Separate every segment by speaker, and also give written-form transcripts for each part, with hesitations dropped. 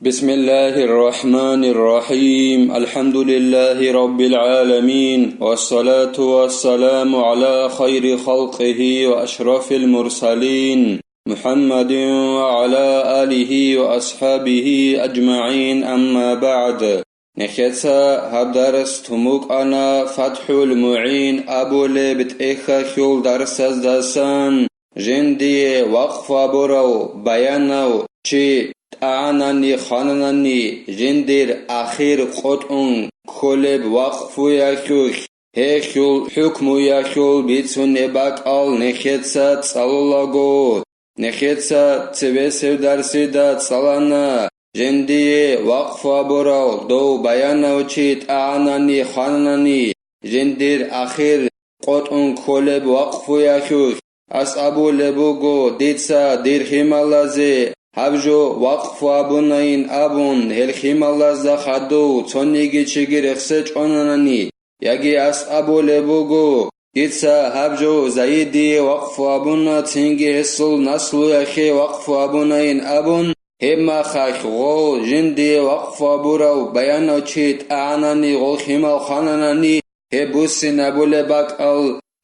Speaker 1: بسم الله الرحمن الرحيم الحمد لله رب العالمين والصلاة والسلام على خير خلقه وأشرف المرسلين محمد وعلى آله وأصحابه أجمعين أما بعد نخيصا هبدرس تموك أنا فتح المعين أبو لبت إخا خيول درس داسان جندي وقف برو بيانو چي تعانني خاننني جندير آخر قطعن كولب وقفو يخوخ هيخول حكمو يخول بيتسون نباك نخيصا تصالولاغو نخيصا تبسو درسي دا تصالانا جندي وقفو برو دو بيانو چي تعانني خاننني جندير آخر قطعن كولب وقفو يخوخ أصابو لبوغو ديتسا دير خيمالازي هبجو وقف أبونين أبون هل خيمالازا خدو تونيجي چيگي رخصة چوناناني يجي أصابو لبوغو ديتسا هبجو زايدي وقف أبونا تنجي هسل نسلو يخي وقف أبونين أبون هما خاك غو جندي وقف أبورو بيانو چيت أعناني غو خيمال خاناناني هبوسي نبو لباك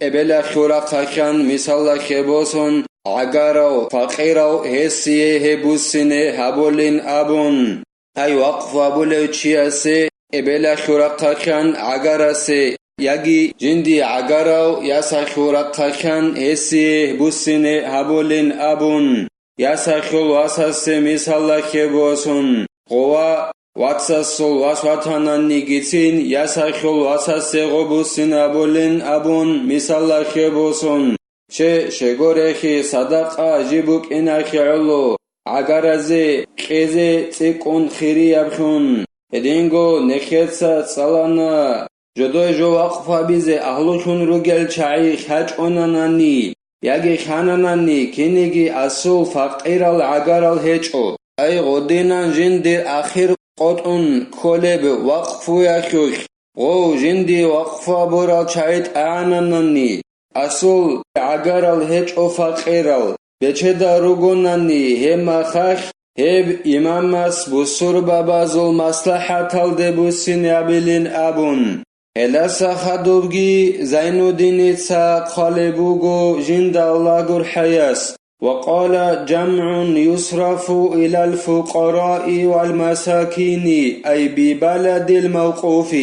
Speaker 1: ابلا خورا خاكان مثالا خبوسون عگارو فقیرو حسیه هبوسینه هبولین ابون ای وقف ابولو چیاسه ابلا خورا خاکان عگاراسه یگی جندی عگارو یاسا خورا خاکان حسیه هبوسینه هبولین ابون یاسا خول واساسه مثالا خبوسون قوا واتساسول واسواتانانی گیتین یاسا خول واساسه غبوسین ابولین ابون مثالا خبوسون چه شگورخی صدقه جیبوک ایناخی علو عگرازی قیزی تیکون خیری ابخون ادینگو نخیتسا سالانا جدوی جو وقفا بیزی اهلوشون رو گل چایی خج اونانانی یگی خانانانی کنیگی اصول فقیرال عگرال هچو ای غدینان جندی آخر قطعون کولب وقفو یخوخ غو جندی وقفا برال چایت اعنانانی اصول عگرال هچ او فقیرال بچه روگونانی هما خخ هب امامس بسور بابازول مصلحت دبوسین ابلین ابون هلسا خدوبگی زینو دینیتسا قالبوگو جند الله گر حیاس وقال جمع يصرف إلى الفقراء والمساكين أي ببلد الموقوف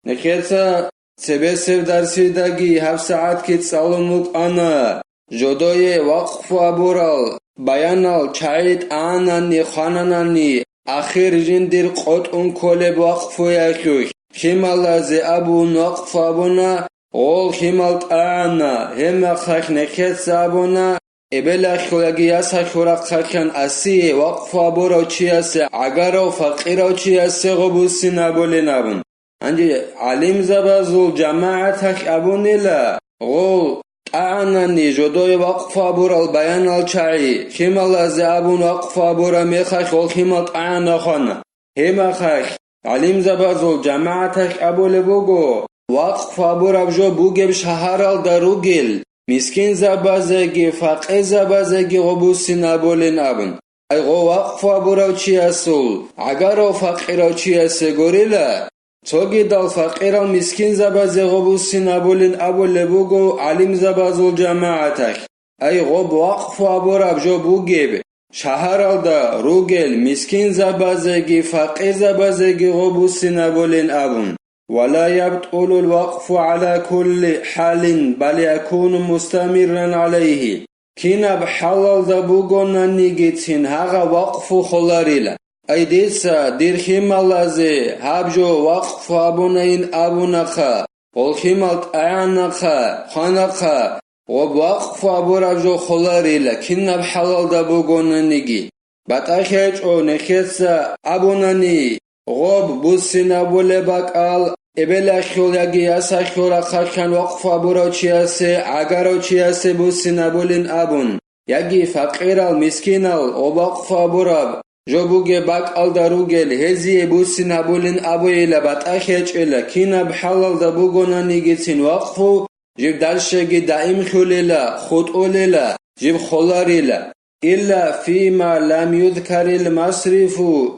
Speaker 1: نكتا سبسب درسي داگي هف ساعت كت سالموك أنا جدوي وقف أبورال بيانال چايت آناني خاناناني آخر جندر قطعن كولب وقف يخوخ خمال زي أبون وقف أبونا غول خمالت آنا هما خخ نكت سابونا ابلا خلاقياس خورق خاكان أسي وقف أبورو چياسي عگارو فقيرو چياسي غبوسي نابولي نابون عندي علم زبازول جماعتك أبوني لا غول أعناني جدوي وقف أبورو البيان الچاعي خمال أزي أبون وقف أبورو ميخاك غول خمال أعنا خانا هما خاك علم زبازول جماعتك أبولي بوغو وقف أبورو بجو بوغي بشهارال داروغيل مسكين زبازگی فقیر زبازگی غبوسی نبولین ابن ای غو وقف ابورو چی اصول عگرو فقیرو چی اصه گوریلا توگی دال فقیرو مسکین زبازی غبوسی نبولین ابو لبوگو علم زبازول جماعتک ای غب وقف ابورو بجو بوگیب شهرال دا روگل مسکین زبازگی فقیر زبازگی غبوسی نبولین ابن ولا يبطل الوقف على كل حال بل يكون مستمرا عليه كنا بحلال دبوغونا نيجيتين هاغا وقف خلاريلا اي ديسا دير خيمالازي هابجو وقف ابونين ابونخا والخيمالت اعنخا خانخا ووقف ابورجو خلاريلا كنا بحلال دبوغونا نيجي باتاخيج او نخيسا ابوناني غوب بوسينا بولباكال ابلا خيولياگي ياسا خورا خاكان وقف ابورو چياسي عگارو چياسي بوسينا بولين ابون ياگي فقيرال مسكينال ووقف ابوراب جوبوگي باكال داروگل هزي بوسينا بولين ابويلا باتاخيج الا كينا بحلال دبوگونا نيگيتين وقفو جيب دالشگي دائم خوليلا خود اوليلا جيب خولاريلا إلا فيما لم يذكر المصرف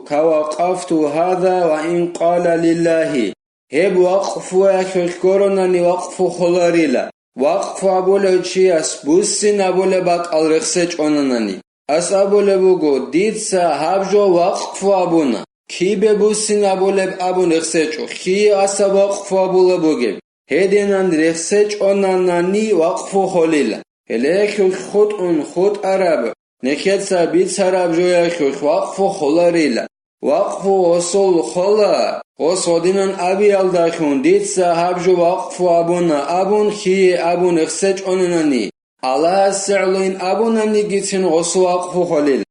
Speaker 1: كوقفت هذا وإن قال لله هب وقف ويكورنني وقف خلاريلا وقف أبوله چياس بوسين أبوله باك الرخسج أننني أس أبوله بوغو ديتسا هبجو وقف أبونا كي ببوسين أبوله أبون رخسجو خي أس وقف أبوله بوغي هدينان رخسج أننني وقف خليلا هليك خط عرب نكتسا بيت عرب جويا وقف خلاريلا وقف وصول خلا وصدينان أبي الداخون ديتسا هبجو وقف أبونا أبون خي أبون رخسج أننني الله السعلين أبونني جيتين وصول وقف خليل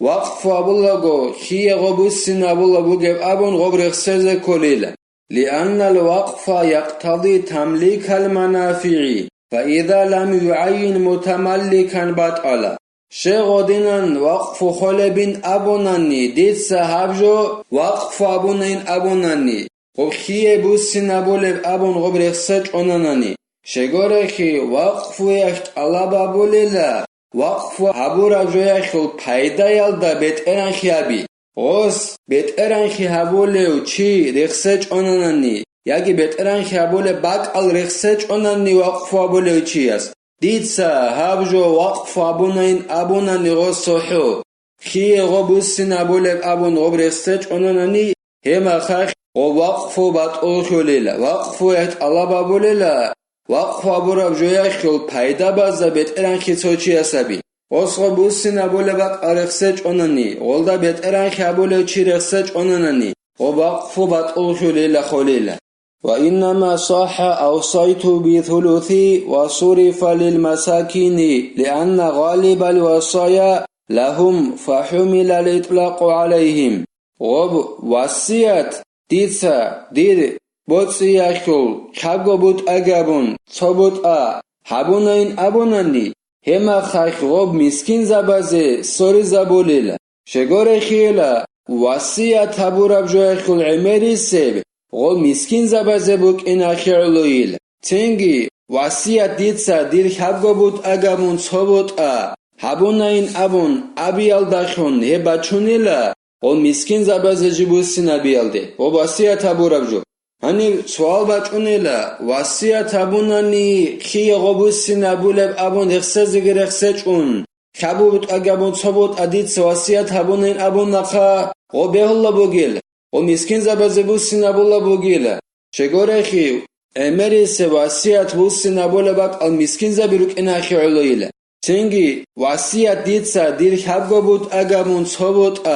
Speaker 1: وقف أبولغو خي غبوسين أبولغو أبون غب رخسج كليلا لأن الوقف يقتضي تمليك المنافع فإذا لم يعين متملكا بطلا شغدينان وقف خلبين أبوناني ديتسا هبجو وقف أبونين أبوناني وخي بوسين أبولب أبون غب رخسج أناناني شغورخي وقف يخت الله بابوليلا وقف هبورا جويخل پايدا يلدا بيت ارانخي أبي غوس بيت ارانخي هبوليو چي رخسج أناناني ياگي بيت ارانخي هبولي باك الرخسج أناني وقف أبوليو چياس ديتسا هبجو وقف أبونين أبوناني غوس صحو خي غبوسين أبولب أبون غب رخسج أناناني هما خاخ ووقف بطول خليلا وقف يخت الله بابوليلا وقف أبورا جويخل پايدا بازا بيت ارانخي توچي أسابي غوس غبوسين أبولي باك الرخسج أناني غولدا بيت ارانخي هبولي چي رخسج أناناني ووقف بطول خليلا خليلا وإنما صح أوصيت بثلثي وصرف للمساكين لأن غالب الوصايا لهم فحمل الإطلاق عليهم غب وصيات ديتسا دير بوتسياخل كاغوبوت أغابون صبوت هبونين أبوناني هما خاخ غب مسكين زبازي سوري زبوليلا شغوري خيلا وصيات هبوراب جويخل عمري سيب غول مسكين زبازه بوك إنا خيرلويل تنگي وصيات ديتسا دير خبگوبوت أغامون صبوت هبونين أبون أبيال داخون هبا چونيلا غول مسكين زبازه جبوسين أبيالده وصيات هبوراب جو هني سوال بچونيلا وصيات هبوناني خي غبوسين أبولب أبون رخسزگ رخسچون خبوبوت أغامون صبوت أديتسا وصيات هبونين أبون نخا غبهلا بوگيل ومسكين زبازه بوسين أبولا بوگيلا شغورخي امريس وصيات بوسين أبولا باك المسكين زبيروك إناخي علويلا تنگي وصيات ديتسا دير خبگوبوت أغامون صبوت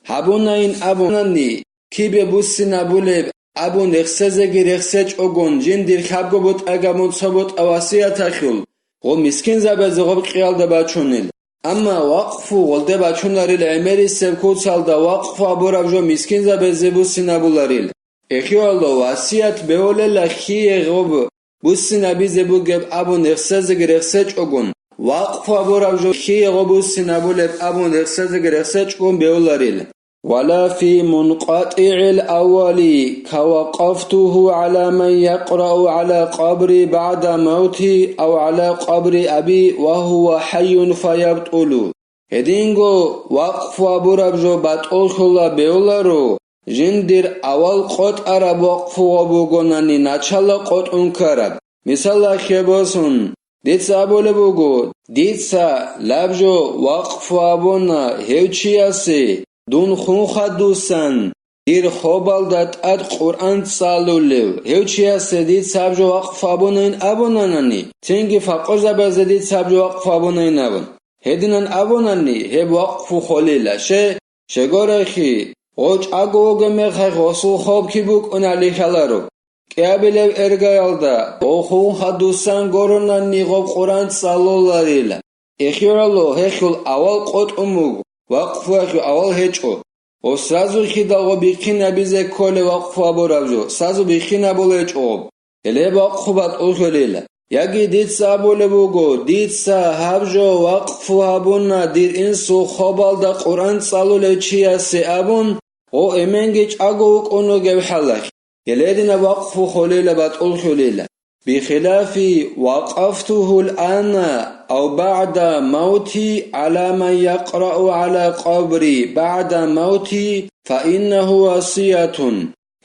Speaker 1: هبونين أبوناني كي بوسين أبولب أبون رخسزگي رخسج أغون جين دير خبگوبوت أغامون صبوت وصيات أخيل ومسكين زبازه غب قيال دباچونيل أما وقف غلده بچوناريل عمري سبكوت سالدا وقف أبوراب جو مسكين زبازه بوسين أبولاريل إخيوالو وصيات بيوليلا خي غب بوسين أبيزه بوگب أبون رخسزگ رخسج أغون وقف أبوراب جو خي غب بوسين أبولب أبون رخسزگ رخسج أغون بيولاريل ولا في منقطع الأول كوقفته على من يقرأ على قبري بعد موتي أو على قبر أبي وهو حي فيبطل هدينغو وقف أبوراب جو بطول خلا بيولارو جندر أول قط أراب وقف وابوغوناني ناچالا قط انكارب مثلا خيباسون ديتسا أبولي بوغو ديتسا لابجو وقف أبونا هيوچياسي دون خون خدوسن دير خوبالدات اد قرآن صالوليو هيوچيا سديد سابجو وقف أبونين أبوناناني تنگي فقر زبازديد سابجو وقف أبونين أبون هدنان أبوناني هب وقف خليلا شغورخي غوچ أغوغ مخي غصو خوب كيبوك أنالي خلارو كيابلو إرغايالدا خون خدوسن غوروناني غوب قرآن صالولاريلا إخيرالو هخل أول قط أموغ وقف أول هيچو وسразу خداغو بيخين أبيزي كولي وقف أبورابجو سразу بيخين أبولي هيچو إلي وقف بات أخليلا ياگي ديتسا أبولي بوغو ديتسا هابجو وقف أبونا دير إنسو خوبال دا قرآن صالولي چياسي أبون او إمنگيچ أغوك أنو گو حلاك إلي دينا وقف خليلا بات أخليلا بخلاف وقفته الآن أو بعد موتي على من يقرأ على قبري بعد موتي فإنه وصية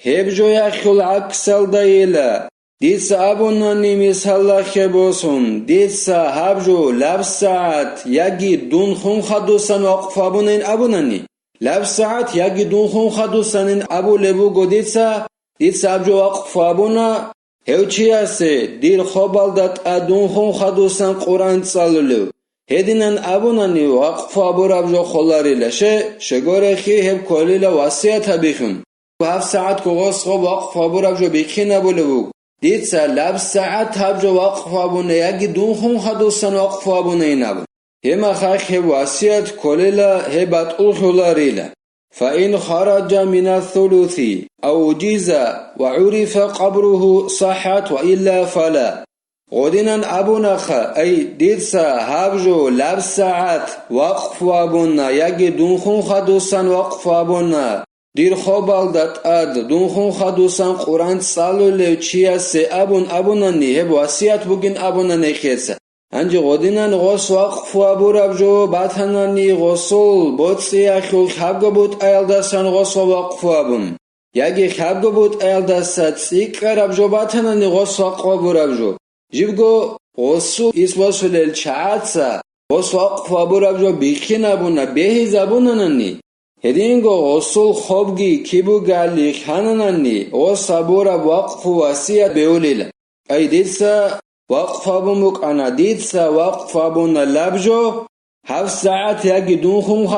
Speaker 1: هبجو يخل عكسل ديلا ديس أبوناني مسالة خبوسون ديس هبجو لبسات يجي دون خون خدوسن وقف أبونين أبوناني لبسات يجي دون خون خدوسن أبو لبو قديسا ديس هبجو وقف أبونا هوچياسه دير خوبالدات ادون خون خدوسن قرآن تصالولو هدينن ابوناني وقف ابورابجو خولاريلشه شگورخي هب كوليلا وصيت بيخم 7 ساعت كوغوس خو وقف ابورابجو بيخينا بولو ديتسا لب ساعت هبجو وقف ابونه يگي دون خون خدوسن وقف ابونه يناب هما خاخ وصيت كوليلا هبات خولاريلا فإن خرج من الثلث أو جيز وعرف قبره صحت وإلا فلا غدنا أبونخ أي ديرسا هبجو لب ساعت وقف وابونا يجي دونخون خدوسن وقف وابونا دير خوبالدات اد دونخون خدوسن قرآن صالو لو چياسي أبونا نيهب وصيت بگين أبونا نيخيسا انجي غدينان غوص وقف وابورابجو باتناني غوصول بوتسي اخيول خبگو بود ايالداسان غوص وقف وابون ياگي خبگو بود ايالداسات سيكرابجو باتناني غوص وقف وابورابجو جيبگو غوصول اسواسول الچاعتسا غوص وقف وابورابجو بيخين ابونا بيهي زابوناناني هدينگو غوصول خوبگي كيبو گالي خاناناني غوص وابوراب وقف واسيات بيوليلا اي ديسا وقف ابومك انا ديتسا وقف ابونا لبجو 7 ساعت يجي دون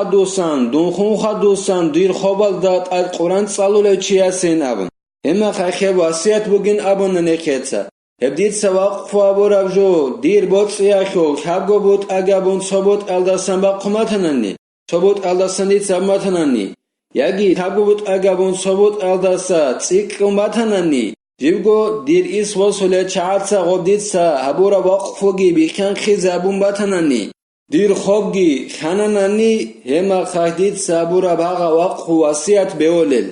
Speaker 1: خدوسان دير خوبال دات القرآن صلو چياسين ابون اما خاخي واسيات بگين ابونا نكيتسا هب ديتسا وقف ابو ربجو دير بوت ياخو خبگو بوت اگابون صبوت الداسان باقماتناني صبوت الداسان ديتسا ماتناني يجي خبگو بوت اگابون صبوت الداسا تسيك ماتناني جيبگو دير إس وصولة چاعتسا غبديتسا هبورا وقفوگي بيخان خيزابون باتناني دير خوبگي خاناناني هما خاكديتسا هبورا باغا وقف واسيات بيولل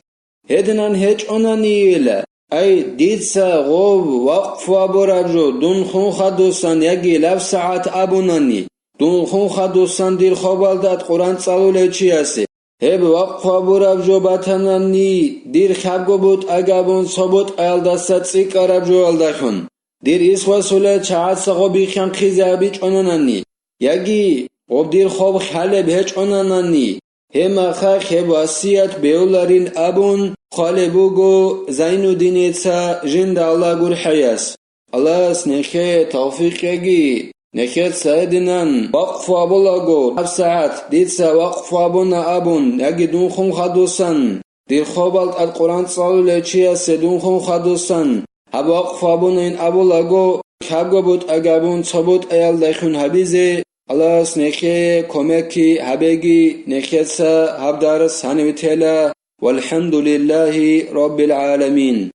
Speaker 1: هدنان هج اوناني اي ديتسا غوب وقف هبورا جو دون خون خدوسان يگي لف ساعت ابوناني دون خون خدوسان دير خوبالدات قرآن صلولة چياسي هب وقف ابورابجو باتناني دير خبگو بود اگابون صبوت ايالداسات سيكارابجو الدخون دير اسواسوله چاعت ساقو بيخيان خيزابيچ اوناناني يگي غب دير خوب خالب هج اوناناني هما خاخ هب واسيات بيولارين ابون خالبوگو زينو دينيتسا جند الله گور حياس الله سنخي توفيق يگي نكيت سيدنا وقف أبولاغو 7 ساعات ديتسا وقف أبونا أبون يجي دون خون خدوسن دير خوبالت القرآن صلو لچيا سدون خون خدوسن هب وقف أبونا إن أبولاغو خبگو بود أگابون صبوت أيال داخون حبيزي الله سنكي كومكي حبيگي نكيت سا هب دارس هنويتيلا والحمد لله رب العالمين